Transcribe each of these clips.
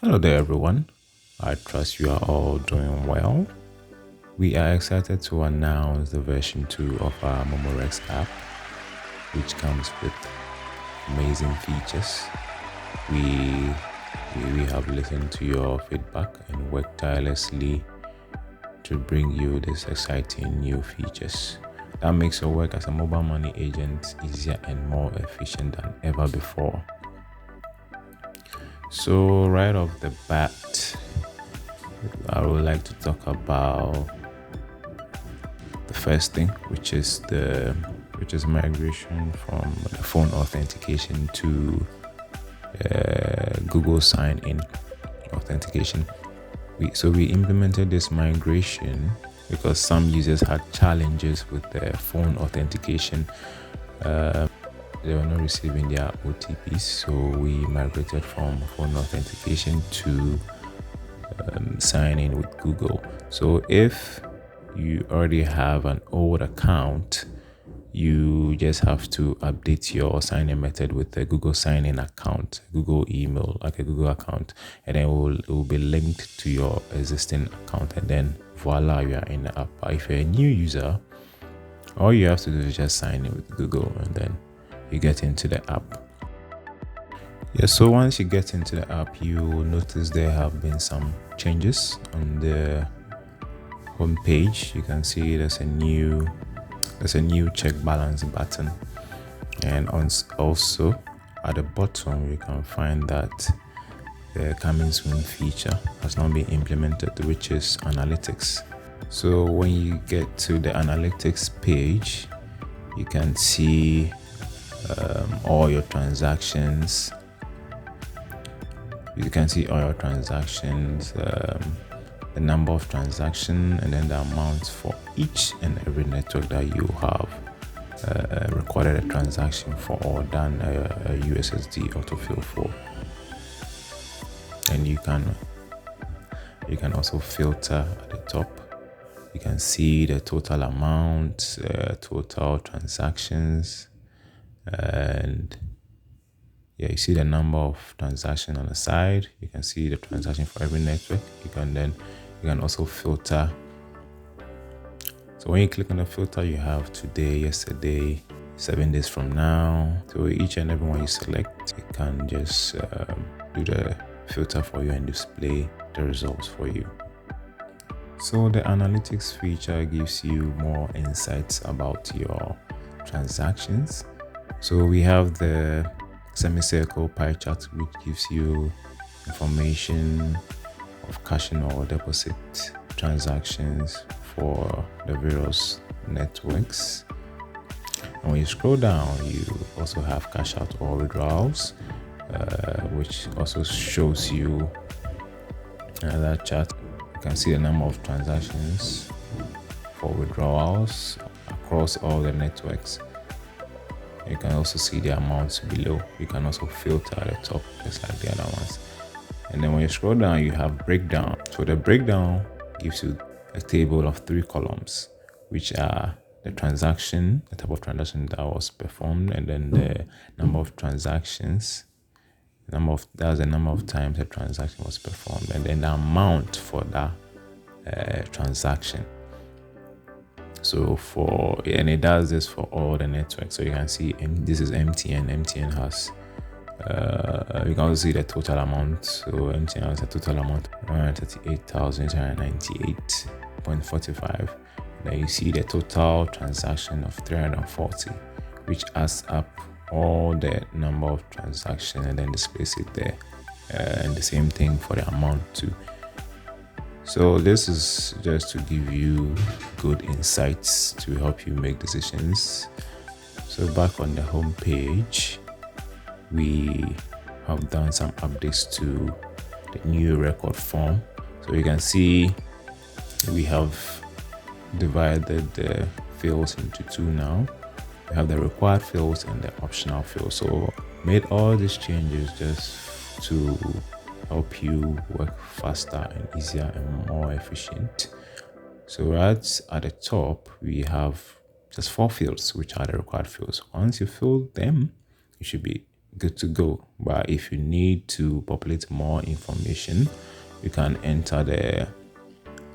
Hello there, everyone. I trust you are all doing well. We are excited to announce the version 2 of our MoMoRecs app, which comes with amazing features. We have listened to your feedback and worked tirelessly to bring you these exciting new features that makes your work as a mobile money agent easier and more efficient than ever before. So right off the bat, I would like to talk about the first thing, which is migration from the phone authentication to Google sign-in authentication. We implemented this migration because some users had challenges with their phone authentication. They were not receiving their OTPs, so we migrated from phone authentication to sign in with Google. So if you already have an old account, you just have to update your sign-in method with the Google sign-in account, Google email, like a Google account, and then it will be linked to your existing account, and then voila, you are in the app. But if you're a new user, all you have to do is just sign in with Google, and then you get into the app. Yeah, so once you get into the app, you will notice there have been some changes on the home page. You can see there's a new check balance button, and also at the bottom you can find that the coming soon feature has not been implemented, which is analytics. So when you get to the analytics page, you can see all your transactions. You can see all your transactions, the number of transactions, and then the amount for each and every network that you have recorded a transaction for or done a USSD autofill for. And you can also filter at the top. You can see the total amount, total transactions, and yeah, you see the number of transactions on the side. You can see the transaction for every network. You can also filter. So when you click on the filter, you have today, yesterday, 7 days from now. So each and every one you select, it can just do the filter for you and display the results for you. So the analytics feature gives you more insights about your transactions. So we have the semicircle pie chart, which gives you information of cashing or deposit transactions for the various networks. And when you scroll down, you also have cash out or withdrawals, which also shows you another chart. You can see the number of transactions for withdrawals across all the networks. You can also see the amounts below. You can also filter at the top, just like the other ones. And then when you scroll down, you have breakdown. So the breakdown gives you a table of 3 columns, which are the transaction, the type of transaction that was performed, and then the number of transactions. That's the number of times the transaction was performed, and then the amount for that transaction. So and it does this for all the networks. So you can see, and this is MTN. MTN has you can also see the total amount. So MTN has a total amount of 138,898.45. Then you see the total transaction of 340, which adds up all the number of transactions and then displays it there. And the same thing for the amount too. So this is just to give you good insights to help you make decisions. So back on the home page, we have done some updates to the new record form. So you can see we have divided the fields into 2 now. We have the required fields and the optional fields. So made all these changes just to help you work faster and easier and more efficient. So right at the top, we have just 4 fields, which are the required fields. Once you fill them, you should be good to go. But if you need to populate more information, you can enter the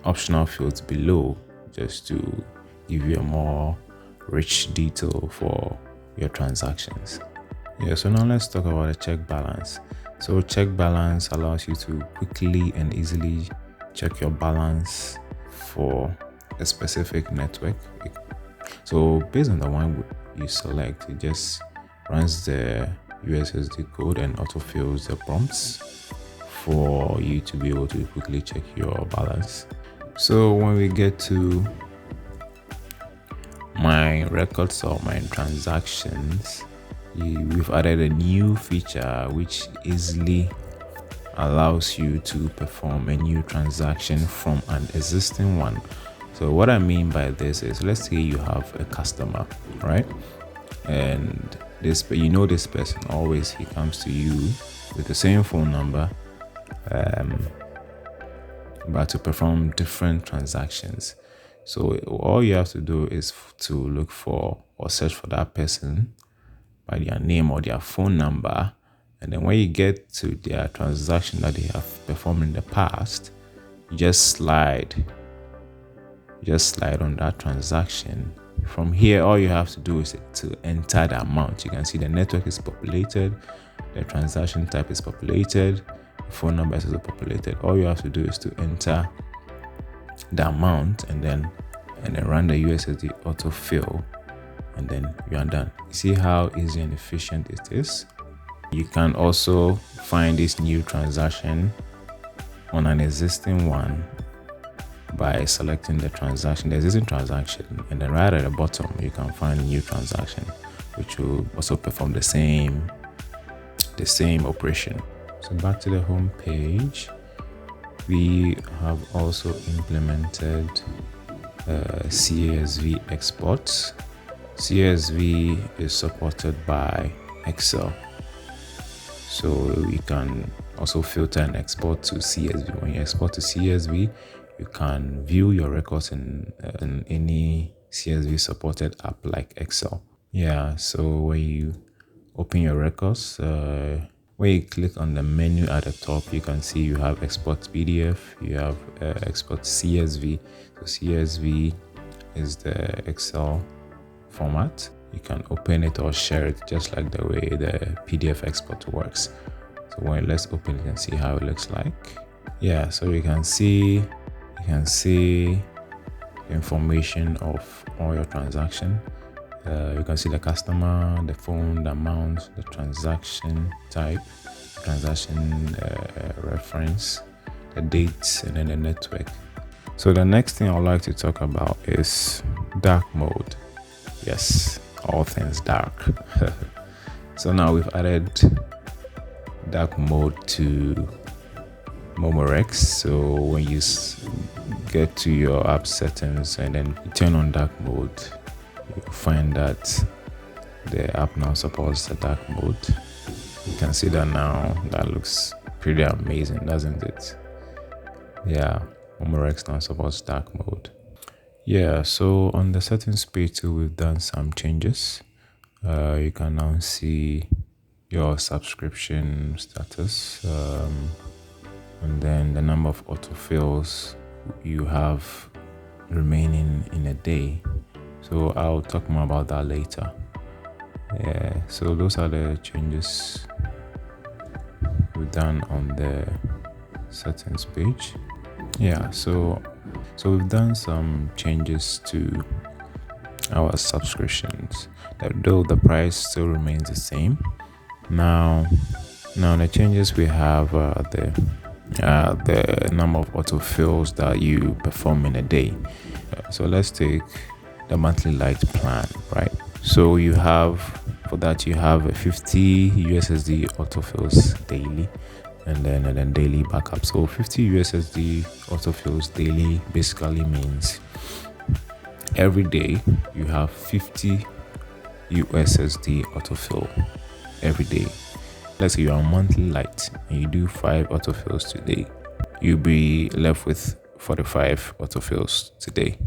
optional fields below just to give you a more rich detail for your transactions. Yeah, so now let's talk about a check balance. So check balance allows you to quickly and easily check your balance for a specific network. So based on the one you select, it just runs the USSD code and autofills the prompts for you to be able to quickly check your balance. So when we get to my records or my transactions, we've added a new feature which easily allows you to perform a new transaction from an existing one. So what I mean by this is, let's say you have a customer, right? And this person always, he comes to you with the same phone number, but to perform different transactions. So all you have to do is to look for or search for that person by their name or their phone number, and then when you get to their transaction that they have performed in the past, you just slide on that transaction. From here, all you have to do is to enter the amount. You can see the network is populated, the transaction type is populated, the phone number is also populated. All you have to do is to enter the amount and then run the USSD autofill, and then you are done. You see how easy and efficient it is. You can also find this new transaction on an existing one by selecting the existing transaction, and then right at the bottom you can find a new transaction which will also perform the same operation. So back to the home page, we have also implemented CSV exports. CSV is supported by Excel, so you can also filter and export to CSV. When you export to CSV, you can view your records in any CSV supported app like Excel. Yeah, so when you open your records, when you click on the menu at the top, you can see you have export PDF, you have export CSV. So CSV is the Excel format. You can open it or share it just like the way the PDF export works. So let's open it and see how it looks like. Yeah, so you can see information of all your transaction. You can see the customer, the phone, the amount, the transaction type, transaction reference, the dates, and then the network. So the next thing I'd like to talk about is dark mode. Yes, all things dark. So now we've added dark mode to MoMoRecs. So when you get to your app settings and then you turn on dark mode, you'll find that the app now supports the dark mode. You can see that now. That looks pretty amazing, doesn't it? Yeah, MoMoRecs now supports dark mode. Yeah, so on the settings page too, we've done some changes. You can now see your subscription status, and then the number of autofills you have remaining in a day. So I'll talk more about that later. Yeah, so those are the changes we've done on the settings page. Yeah, so we've done some changes to our subscriptions, though the price still remains the same. Now the changes we have the number of autofills that you perform in a day. So let's take the monthly light plan, right? So you have a 50 USSD autofills daily, and then daily backup. So 50 USSD autofills daily basically means every day you have 50 USSD autofill every day. Let's say you're on monthly light and you do 5 autofills today, you'll be left with 45 autofills today.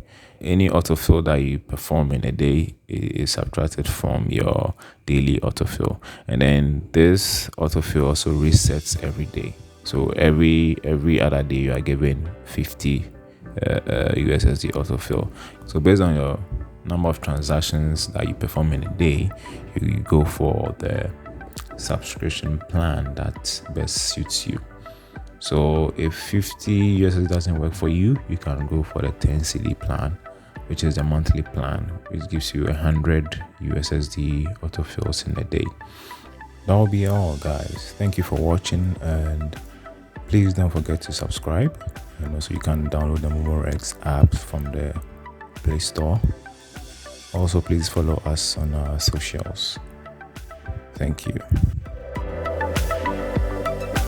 Any autofill that you perform in a day is subtracted from your daily autofill, and then this autofill also resets every day. So every other day you are given 50 USSD autofill. So based on your number of transactions that you perform in a day, you go for the subscription plan that best suits you. So if 50 USSD doesn't work for you, you can go for the 10 CD plan, which is the monthly plan, which gives you 100 USSD autofills in a day. That will be all, guys. Thank you for watching, and please don't forget to subscribe. And also you can download the MoMoRecs app from the Play Store. Also, please follow us on our socials. Thank you.